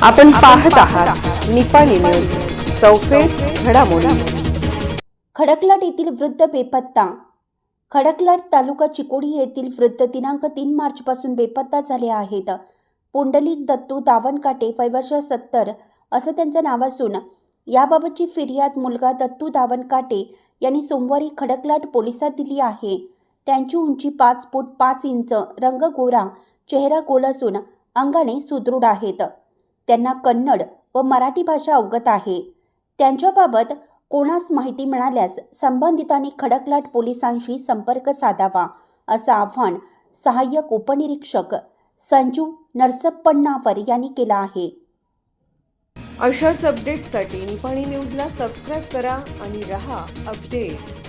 आपण पाहत आहात निपाणी न्यूज, चौफेर घडामोडी। खडकलाट येथील वृद्ध बेपत्ता। खडकलाट तालुका चिकोडी येथील वृद्ध दिनांक 3 मार्च पासून बेपत्ता झाले आहेत। पुंडलिक दत्तू दावणकाटे, वय वर्ष 70 असं त्यांचं नाव असून याबाबतची फिर्याद मुलगा दत्तू दावणकाटे यांनी सोमवारी खडकलाट पोलिसात दिली आहे। त्यांची उंची 5 फूट 5 इंच, रंग गोरा, चेहरा गोल असून अंगाने सुदृढ आहेत। त्यांना कन्नड व मराठी भाषा अवगत आहे। त्यांच्याबाबत कोणास माहिती मिळाल्यास संबंधितांनी खडकलाट पोलिसांशी संपर्क साधावा असं आवाहन सहाय्यक उपनिरीक्षक संजू नरसप्पण्णावर यांनी केलं आहे। अशाच अपडेट्ससाठी निपाणी न्यूजला सबस्क्राईब करा आणि रहा अपडेट।